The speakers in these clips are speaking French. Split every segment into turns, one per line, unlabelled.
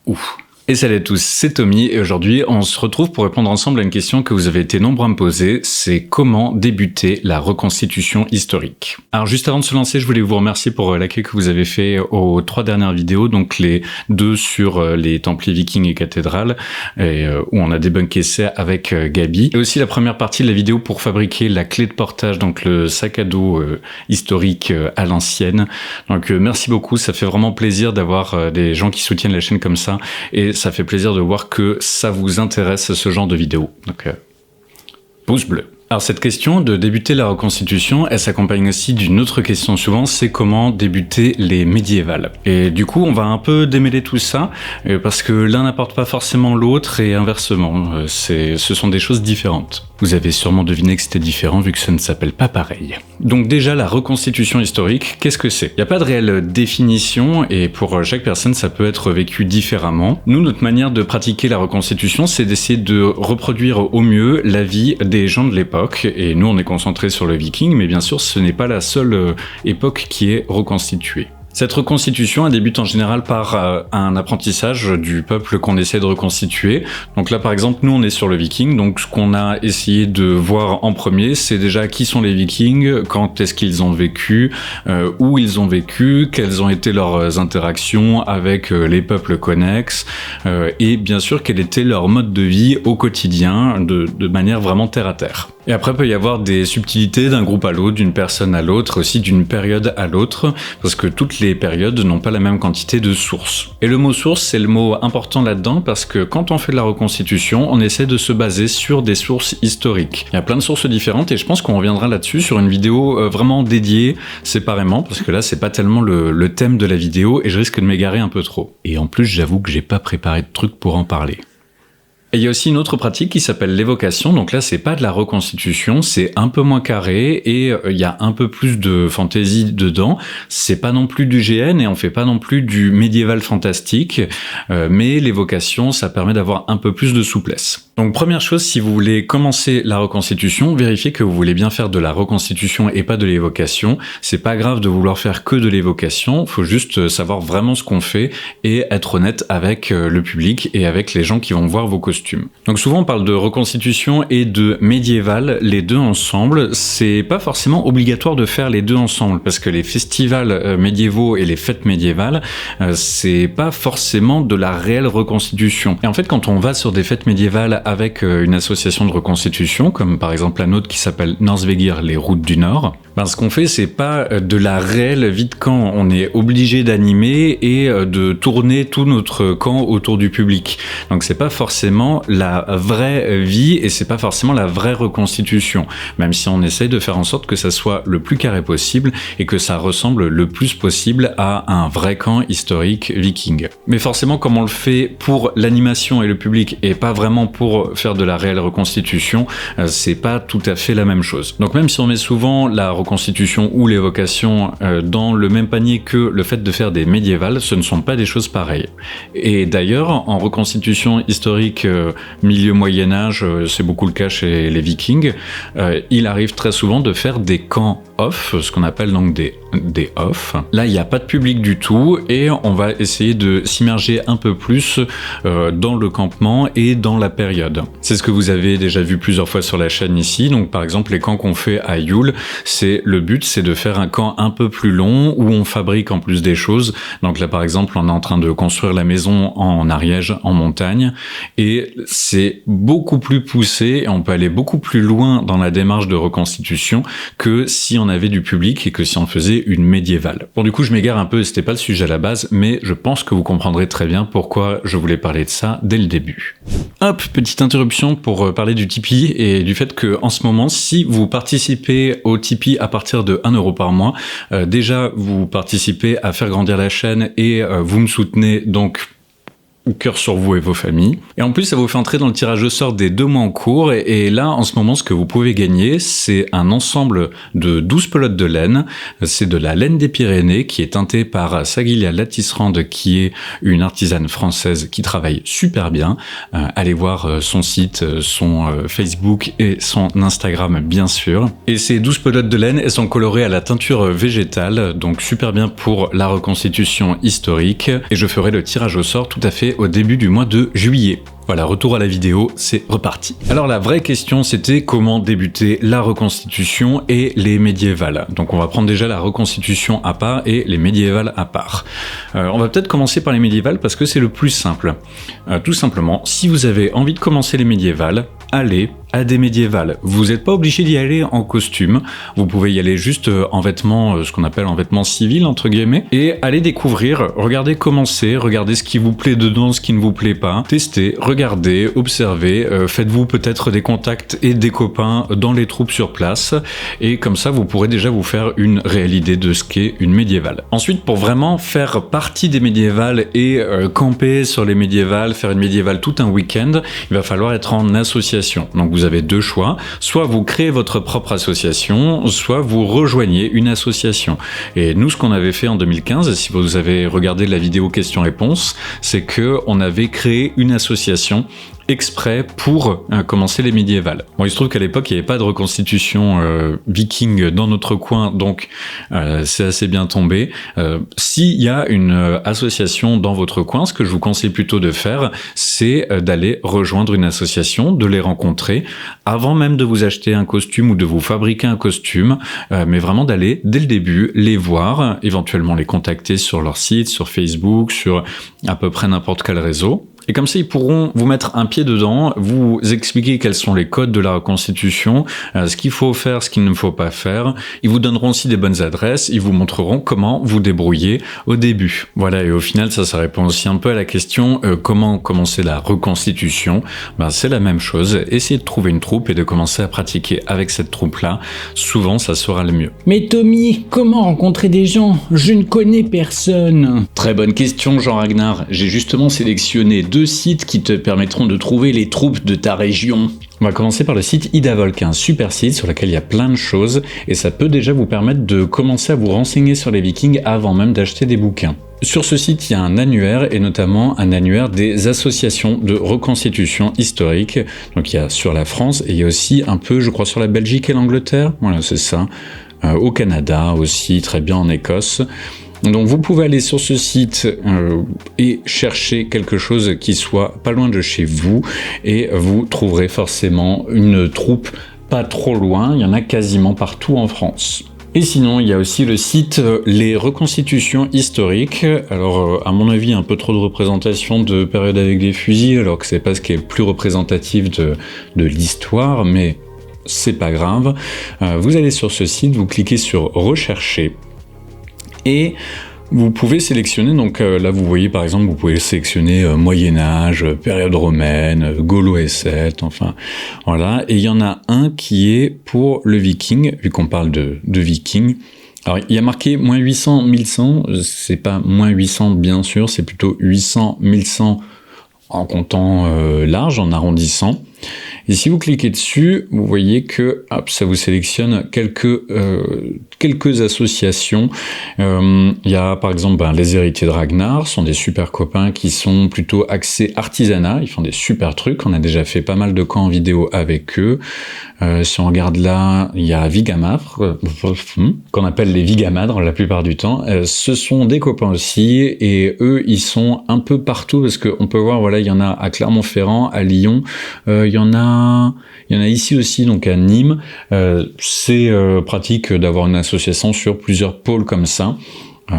Ouf. Et salut à tous, c'est Tommy et aujourd'hui on se retrouve pour répondre ensemble à une question que vous avez été nombreux à me poser, c'est comment débuter la reconstitution historique. Alors juste avant de se lancer, je voulais vous remercier pour l'accueil que vous avez fait aux 3 dernières vidéos, donc les 2 sur les Templiers Vikings et cathédrales, où on a débunké ça avec Gabi, et aussi la première partie de la vidéo pour fabriquer la clé de portage, donc le sac à dos historique à l'ancienne. Donc merci beaucoup, ça fait vraiment plaisir d'avoir des gens qui soutiennent la chaîne comme ça, et ça fait plaisir de voir que ça vous intéresse ce genre de vidéo. Donc, pouce bleu. Alors cette question de débuter la reconstitution, elle s'accompagne aussi d'une autre question souvent, c'est comment débuter les médiévales. Et du coup, on va un peu démêler tout ça, parce que l'un n'apporte pas forcément l'autre et inversement. Ce sont des choses différentes. Vous avez sûrement deviné que c'était différent vu que ça ne s'appelle pas pareil. Donc déjà, la reconstitution historique, qu'est-ce que c'est? Il n'y a pas de réelle définition et pour chaque personne, ça peut être vécu différemment. Nous, notre manière de pratiquer la reconstitution, c'est d'essayer de reproduire au mieux la vie des gens de l'époque. Et nous, on est concentré sur le Viking, mais bien sûr, ce n'est pas la seule époque qui est reconstituée. Cette reconstitution, elle débute en général par un apprentissage du peuple qu'on essaie de reconstituer. Donc là, par exemple, nous, on est sur le Viking. Donc, ce qu'on a essayé de voir en premier, c'est déjà qui sont les Vikings, quand est-ce qu'ils ont vécu, où ils ont vécu, quelles ont été leurs interactions avec les peuples connexes, et bien sûr, quel était leur mode de vie au quotidien, de manière vraiment terre à terre. Et après, il peut y avoir des subtilités d'un groupe à l'autre, d'une personne à l'autre, aussi d'une période à l'autre, parce que toutes les périodes n'ont pas la même quantité de sources. Et le mot source, c'est le mot important là-dedans, parce que quand on fait de la reconstitution, on essaie de se baser sur des sources historiques. Il y a plein de sources différentes, et je pense qu'on reviendra là-dessus sur une vidéo vraiment dédiée, séparément, parce que là, c'est pas tellement le thème de la vidéo, et je risque de m'égarer un peu trop. Et en plus, j'avoue que j'ai pas préparé de trucs pour en parler. Et il y a aussi une autre pratique qui s'appelle l'évocation, donc là c'est pas de la reconstitution, c'est un peu moins carré et il y a un peu plus de fantaisie dedans, c'est pas non plus du GN et on fait pas non plus du médiéval fantastique, mais l'évocation ça permet d'avoir un peu plus de souplesse. Donc première chose, si vous voulez commencer la reconstitution, vérifiez que vous voulez bien faire de la reconstitution et pas de l'évocation, c'est pas grave de vouloir faire que de l'évocation, faut juste savoir vraiment ce qu'on fait et être honnête avec le public et avec les gens qui vont voir vos costumes. Donc souvent on parle de reconstitution et de médiéval, les deux ensemble, c'est pas forcément obligatoire de faire les deux ensemble, parce que les festivals médiévaux et les fêtes médiévales, c'est pas forcément de la réelle reconstitution. Et en fait quand on va sur des fêtes médiévales avec une association de reconstitution, comme par exemple la nôtre qui s'appelle Norðvegiir, les routes du Nord, ben ce qu'on fait c'est pas de la réelle vie de camp, on est obligé d'animer et de tourner tout notre camp autour du public. Donc c'est pas forcément la vraie vie et c'est pas forcément la vraie reconstitution, même si on essaye de faire en sorte que ça soit le plus carré possible et que ça ressemble le plus possible à un vrai camp historique viking. Mais forcément comme on le fait pour l'animation et le public et pas vraiment pour faire de la réelle reconstitution, c'est pas tout à fait la même chose. Donc même si on met souvent la reconstitution ou l'évocation dans le même panier que le fait de faire des médiévales, ce ne sont pas des choses pareilles. Et d'ailleurs en reconstitution historique milieu Moyen-Âge, c'est beaucoup le cas chez les Vikings, il arrive très souvent de faire des camps off, ce qu'on appelle donc des off. Là, il n'y a pas de public du tout et on va essayer de s'immerger un peu plus dans le campement et dans la période. C'est ce que vous avez déjà vu plusieurs fois sur la chaîne ici. Donc par exemple, les camps qu'on fait à Yule, le but c'est de faire un camp un peu plus long où on fabrique en plus des choses. Donc là par exemple, on est en train de construire la maison en Ariège, en montagne, et c'est beaucoup plus poussé et on peut aller beaucoup plus loin dans la démarche de reconstitution que si on avait du public et que si on faisait une médiévale. Bon, du coup, je m'égare un peu, c'était pas le sujet à la base, mais je pense que vous comprendrez très bien pourquoi je voulais parler de ça dès le début. Hop, petite interruption pour parler du Tipeee et du fait que en ce moment, si vous participez au Tipeee à partir de 1 € par mois, déjà vous participez à faire grandir la chaîne et vous me soutenez donc cœur sur vous et vos familles. Et en plus, ça vous fait entrer dans le tirage au sort des 2 mois en cours. Et là, en ce moment, ce que vous pouvez gagner, c'est un ensemble de 12 pelotes de laine. C'est de la laine des Pyrénées qui est teintée par Sagilia Latisserand, qui est une artisane française qui travaille super bien. Allez voir son site, son Facebook et son Instagram, bien sûr. Et ces 12 pelotes de laine, elles sont colorées à la teinture végétale, donc super bien pour la reconstitution historique. Et je ferai le tirage au sort tout à fait au début du mois de juillet. Voilà, retour à la vidéo, c'est reparti. Alors la vraie question, c'était comment débuter la reconstitution et les médiévales. Donc on va prendre déjà la reconstitution à part et les médiévales à part. On va peut-être commencer par les médiévales parce que c'est le plus simple. Tout simplement, si vous avez envie de commencer les médiévales, allez à des médiévales. Vous n'êtes pas obligé d'y aller en costume, vous pouvez y aller juste en vêtements, ce qu'on appelle en vêtements civils entre guillemets, et aller découvrir, regardez comment c'est, regardez ce qui vous plaît dedans, ce qui ne vous plaît pas, testez, regardez, observez, faites-vous peut-être des contacts et des copains dans les troupes sur place, et comme ça vous pourrez déjà vous faire une réelle idée de ce qu'est une médiévale. Ensuite, pour vraiment faire partie des médiévales et camper sur les médiévales, faire une médiévale tout un week-end, il va falloir être en association. Donc vous avez deux choix, soit vous créez votre propre association, soit vous rejoignez une association. Et nous, ce qu'on avait fait en 2015, si vous avez regardé la vidéo questions-réponses, c'est que on avait créé une association exprès pour commencer les médiévales. Bon, il se trouve qu'à l'époque, il n'y avait pas de reconstitution viking dans notre coin, donc c'est assez bien tombé. S'il y a une association dans votre coin, ce que je vous conseille plutôt de faire, c'est d'aller rejoindre une association, de les rencontrer, avant même de vous acheter un costume ou de vous fabriquer un costume, mais vraiment d'aller, dès le début, les voir, éventuellement les contacter sur leur site, sur Facebook, sur à peu près n'importe quel réseau. Et comme ça, ils pourront vous mettre un pied dedans, vous expliquer quels sont les codes de la reconstitution, ce qu'il faut faire, ce qu'il ne faut pas faire. Ils vous donneront aussi des bonnes adresses, ils vous montreront comment vous débrouiller au début. Voilà, et au final, ça répond aussi un peu à la question comment commencer la reconstitution. Ben, c'est la même chose, essayez de trouver une troupe et de commencer à pratiquer avec cette troupe-là. Souvent, ça sera le mieux.
Mais Tommy, comment rencontrer des gens? Je ne connais personne.
Très bonne question, Jean-Ragnar. J'ai justement sélectionné deux sites qui te permettront de trouver les troupes de ta région. On va commencer par le site Idavol, qui est un super site sur lequel il y a plein de choses et ça peut déjà vous permettre de commencer à vous renseigner sur les Vikings avant même d'acheter des bouquins. Sur ce site, il y a un annuaire et notamment un annuaire des associations de reconstitution historique. Donc il y a sur la France et il y a aussi un peu, je crois, sur la Belgique et l'Angleterre. Voilà, c'est ça. Au Canada aussi, très bien en Écosse. Donc vous pouvez aller sur ce site et chercher quelque chose qui soit pas loin de chez vous et vous trouverez forcément une troupe pas trop loin, il y en a quasiment partout en France. Et sinon, il y a aussi le site Les Reconstitutions Historiques. Alors, à mon avis, un peu trop de représentation de période avec des fusils, alors que c'est pas ce qui est le plus représentatif de l'histoire, mais c'est pas grave. Vous allez sur ce site, vous cliquez sur Rechercher. Et vous pouvez sélectionner, donc là vous voyez par exemple, vous pouvez sélectionner Moyen-Âge, période romaine, Gaulo-Celtes, enfin voilà. Et il y en a un qui est pour le viking, vu qu'on parle de viking. Alors il y a marqué moins 800, 1100, c'est pas moins 800 bien sûr, c'est plutôt 800, 1100 en comptant large, en arrondissant. Et si vous cliquez dessus, vous voyez que hop, ça vous sélectionne quelques associations. Il y a par exemple les héritiers de Ragnar, sont des super copains qui sont plutôt axés artisanat, ils font des super trucs, on a déjà fait pas mal de camps en vidéo avec eux. Si on regarde là, il y a Vigamadre, qu'on appelle les Vigamadres la plupart du temps. Ce sont des copains aussi, et eux, ils sont un peu partout, parce qu'on peut voir, voilà, il y en a à Clermont-Ferrand, à Lyon, il y en a ici aussi, donc à Nîmes. C'est pratique d'avoir une association sur plusieurs pôles comme ça.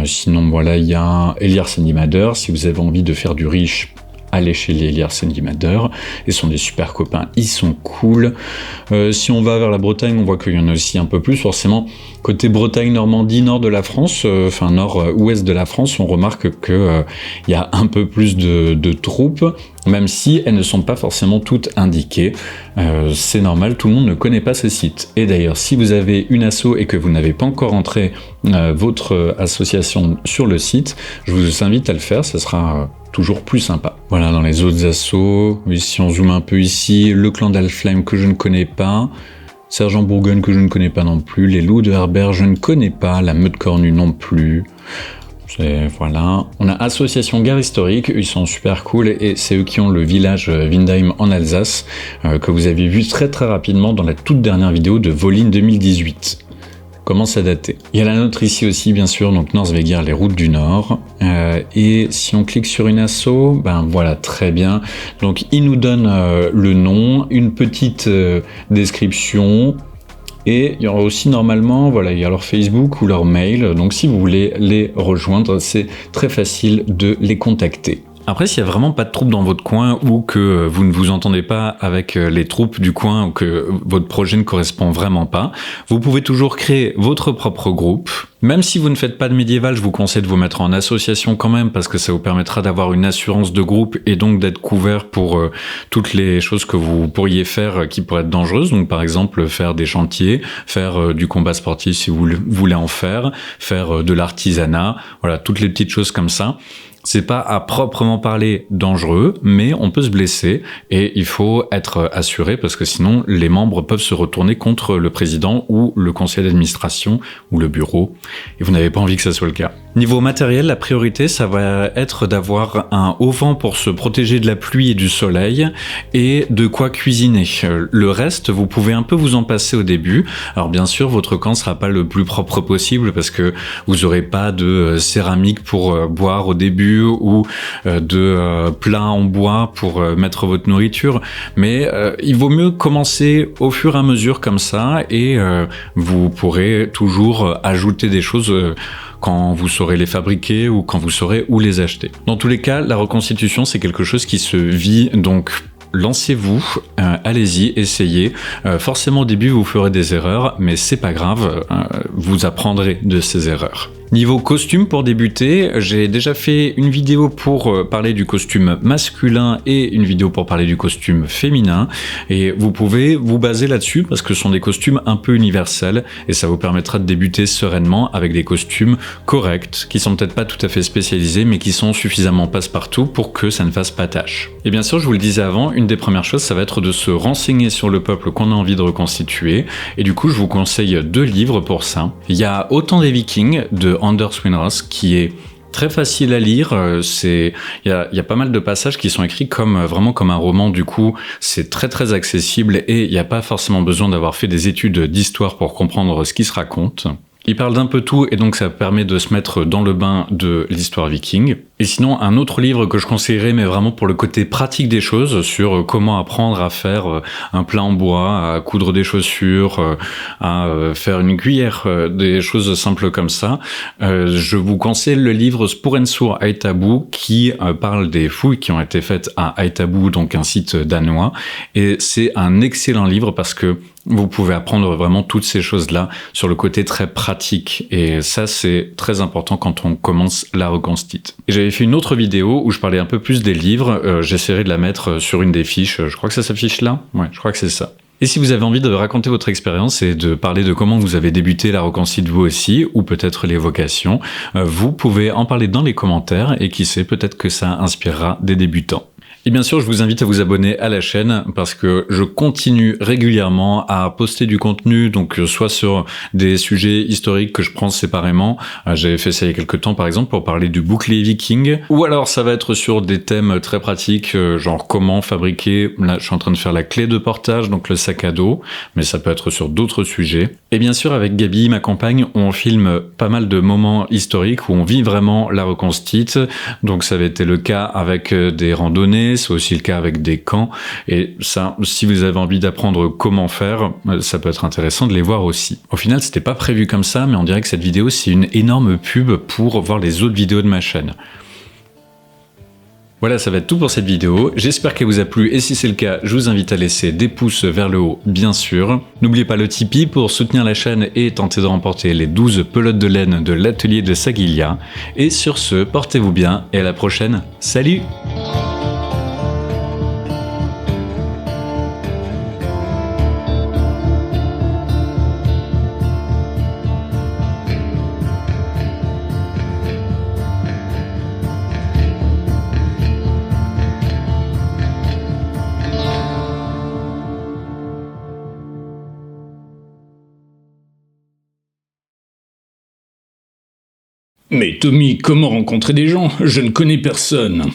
Sinon, voilà, il y a Eliar Sendimader, si vous avez envie de faire du riche, allez chez les Eliar Sendimader, ils sont des super copains, ils sont cool. Si on va vers la Bretagne, on voit qu'il y en a aussi un peu plus, forcément. Côté Bretagne, Normandie, nord de la France, enfin nord-ouest de la France, on remarque que il y a un peu plus de troupes, même si elles ne sont pas forcément toutes indiquées. C'est normal, tout le monde ne connaît pas ce site. Et d'ailleurs, si vous avez une asso et que vous n'avez pas encore entré votre association sur le site, je vous invite à le faire, ça sera toujours plus sympa. Voilà, dans les autres assos, si on zoome un peu ici, le clan d'Alfheim que je ne connais pas, Sergent Bourgogne que je ne connais pas non plus, les loups de Herbert je ne connais pas, la meute cornue non plus. Voilà. On a Association Guerre Historique, ils sont super cool et c'est eux qui ont le village Windheim en Alsace que vous avez vu très très rapidement dans la toute dernière vidéo de Volin 2018. commence à dater. Il y a la nôtre ici aussi, bien sûr, donc Norsvegar, les routes du Nord. Et si on clique sur une asso, ben voilà, très bien. Donc il nous donne le nom, une petite description. Et il y aura aussi normalement, voilà, il y a leur Facebook ou leur mail. Donc si vous voulez les rejoindre, c'est très facile de les contacter. Après, s'il n'y a vraiment pas de troupes dans votre coin ou que vous ne vous entendez pas avec les troupes du coin ou que votre projet ne correspond vraiment pas, vous pouvez toujours créer votre propre groupe. Même si vous ne faites pas de médiéval, je vous conseille de vous mettre en association quand même parce que ça vous permettra d'avoir une assurance de groupe et donc d'être couvert pour toutes les choses que vous pourriez faire qui pourraient être dangereuses. Donc par exemple, faire des chantiers, faire du combat sportif si vous voulez en faire de l'artisanat, voilà, toutes les petites choses comme ça. C'est pas à proprement parler dangereux, mais on peut se blesser et il faut être assuré parce que sinon les membres peuvent se retourner contre le président ou le conseil d'administration ou le bureau et vous n'avez pas envie que ça soit le cas. Niveau matériel, la priorité, ça va être d'avoir un auvent pour se protéger de la pluie et du soleil et de quoi cuisiner. Le reste, vous pouvez un peu vous en passer au début. Alors bien sûr, votre camp sera pas le plus propre possible parce que vous aurez pas de céramique pour boire au début ou de plats en bois pour mettre votre nourriture. Mais il vaut mieux commencer au fur et à mesure comme ça et vous pourrez toujours ajouter des choses quand vous saurez les fabriquer ou quand vous saurez où les acheter. Dans tous les cas, la reconstitution, c'est quelque chose qui se vit, donc lancez-vous, allez-y, essayez. Forcément au début vous ferez des erreurs, mais c'est pas grave, vous apprendrez de ces erreurs. Niveau costume pour débuter, j'ai déjà fait une vidéo pour parler du costume masculin et une vidéo pour parler du costume féminin et vous pouvez vous baser là-dessus parce que ce sont des costumes un peu universels et ça vous permettra de débuter sereinement avec des costumes corrects qui sont peut-être pas tout à fait spécialisés mais qui sont suffisamment passe-partout pour que ça ne fasse pas tâche. Et bien sûr, je vous le disais avant, une des premières choses ça va être de se renseigner sur le peuple qu'on a envie de reconstituer et du coup je vous conseille 2 livres pour ça. Il y a Autant des Vikings de Anders Winros qui est très facile à lire, il y a pas mal de passages qui sont écrits vraiment comme un roman, du coup c'est très très accessible et il n'y a pas forcément besoin d'avoir fait des études d'histoire pour comprendre ce qui se raconte. Il parle d'un peu tout et donc ça permet de se mettre dans le bain de l'histoire viking. Et sinon, un autre livre que je conseillerais, mais vraiment pour le côté pratique des choses, sur comment apprendre à faire un plat en bois, à coudre des chaussures, à faire une cuillère, des choses simples comme ça. Je vous conseille le livre Spurensur Aitabu qui parle des fouilles qui ont été faites à Aitabu, donc un site danois. Et c'est un excellent livre parce que vous pouvez apprendre vraiment toutes ces choses-là sur le côté très pratique. Et ça, c'est très important quand on commence la reconstitution. Et j'avais fait une autre vidéo où je parlais un peu plus des livres. J'essaierai de la mettre sur une des fiches. Je crois que ça s'affiche là. Ouais, je crois que c'est ça. Et si vous avez envie de raconter votre expérience et de parler de comment vous avez débuté la reconstitution vous aussi, ou peut-être l'évocation, vous pouvez en parler dans les commentaires et qui sait, peut-être que ça inspirera des débutants. Et bien sûr, je vous invite à vous abonner à la chaîne parce que je continue régulièrement à poster du contenu, donc soit sur des sujets historiques que je prends séparément, j'avais fait ça il y a quelques temps par exemple pour parler du bouclier viking, ou alors ça va être sur des thèmes très pratiques, genre comment fabriquer, là je suis en train de faire la clé de portage, donc le sac à dos, mais ça peut être sur d'autres sujets. Et bien sûr avec Gabi, ma compagne, on filme pas mal de moments historiques où on vit vraiment la reconstitution, donc ça avait été le cas avec des randonnées, c'est aussi le cas avec des camps et ça, si vous avez envie d'apprendre comment faire, ça peut être intéressant de les voir aussi. Au final, c'était pas prévu comme ça, mais on dirait que cette vidéo, c'est une énorme pub pour voir les autres vidéos de ma chaîne. Voilà, ça va être tout pour cette vidéo. J'espère qu'elle vous a plu et si c'est le cas, je vous invite à laisser des pouces vers le haut, bien sûr. N'oubliez pas le Tipeee pour soutenir la chaîne et tenter de remporter les 12 pelotes de laine de l'atelier de Sagilia. Et sur ce, portez-vous bien et à la prochaine. Salut!
Mais Tommy, comment rencontrer des gens? Je ne connais personne.